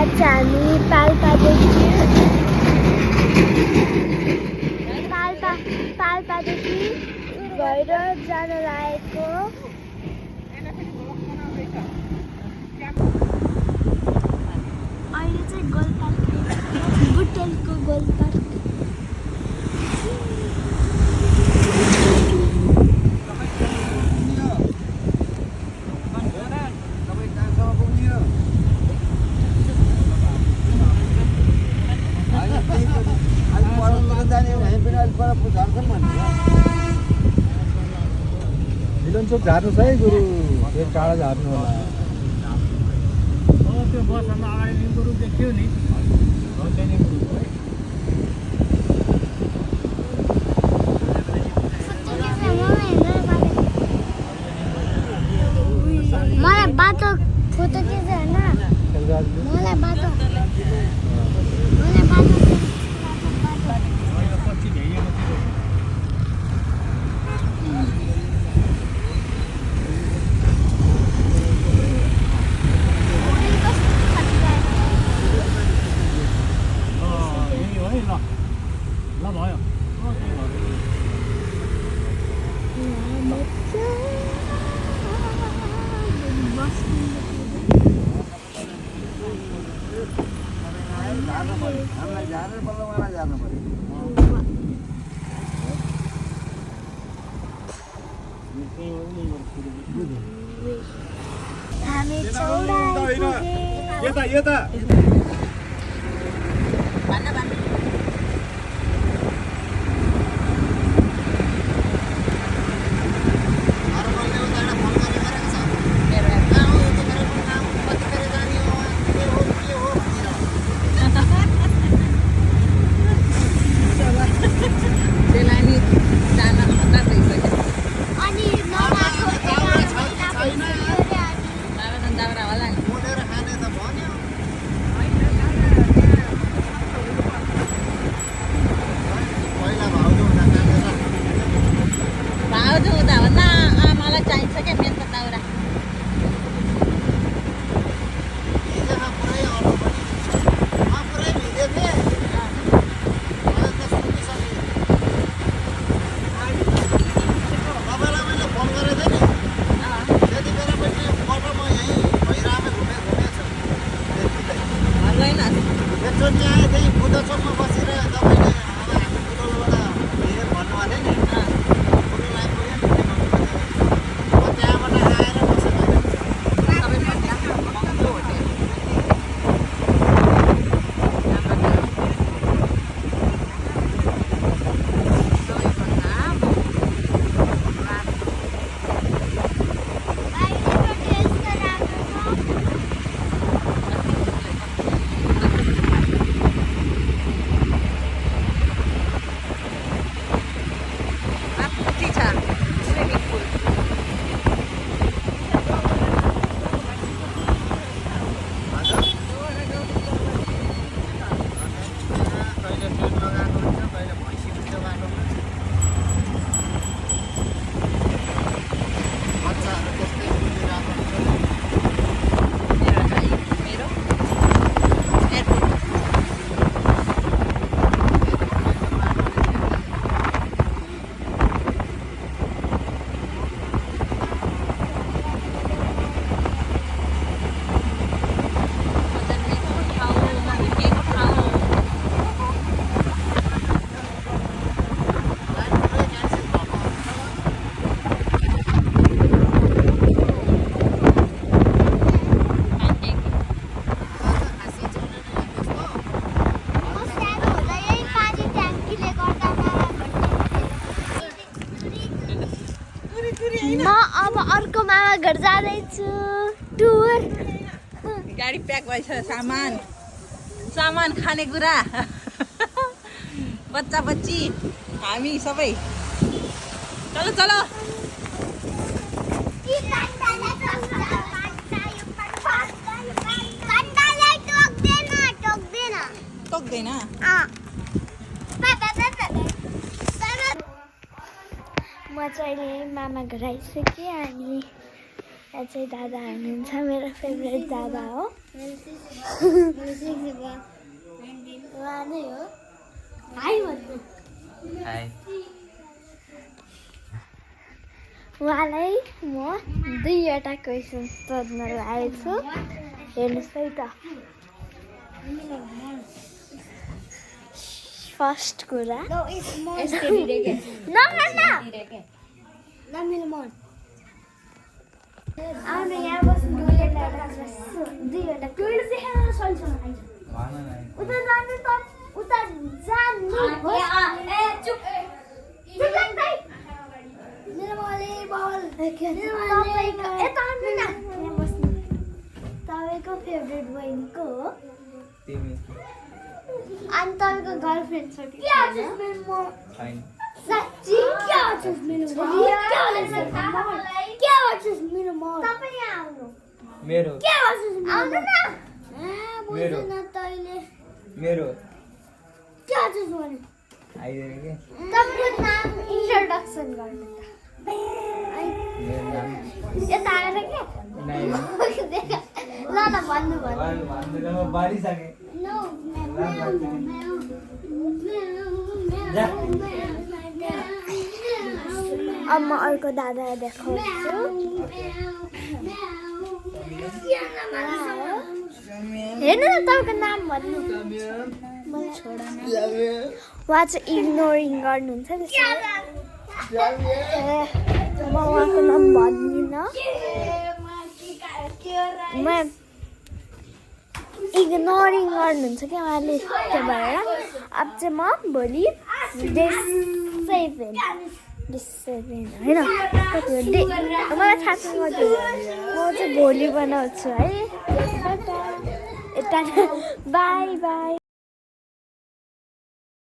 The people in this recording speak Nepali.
आज हामी पाल्पादेखि भएर जान लागेको। अहिले चाहिँ गोलपार्क बुटलको गोलपार्क। मिलनचोक झार्नुहोस् है गुरु, एक टाढा झार्नु होला। त्यो बसमा अगाडि गुरु देखियो नि, मलाई बाटो फोटो खिच्छ होइन, मलाई बाटो हामी चौडा यता म अब अर्को मामा घर जाँदैछु टुर। गाडी प्याक भइसक्यो, सामान खानेकुरा बच्चा बच्ची हामी सबै चलो चलो। टोक्दैन म चाहिँ अहिले मामा घर आइसकेँ अनि यहाँ चाहिँ दादा हुनुहुन्छ मेरो फेभरेट दादा हो उहाँ नै हो हाई भन्नु उहाँलाई म 2वटा क्वेसन सोध्न लागेको छु हेर्नुहोस् है त फर्स्ट कुरा आउनु यहाँ बस्नु दुईवटा उता जानु त उता जानु तपाईँको फेभरेट बहिनीको हो अनि तपाईँको गर्लफ्रेन्ड छ कि साँच्ची तपाईँ यहाँ आउनु मेरो आउनु न मेरो तैँले मेरो के हजुर भन्नु आइदिनु के तपाईँको नाम इन्ट्रोडक्सन गर्नु त मेरो नाम यता आएर के नाइ ल ल भन्नु भन्नु भन्दैन म बारिसके अब म अर्को दादा देखाउँछु हेर्नु न तपाईँको नाम भन्नु उहाँ चाहिँ इग्नोरिङ गर्नुहुन्छ म उहाँको नाम भन्दिनँ इग्नोरिङ गर्नुहुन्छ कि उहाँले त्यो भएर अब चाहिँ म भोलि डे 7 होइन मलाई थाहा छैन म चाहिँ भोलि बनाउँछु है यता बाई बाई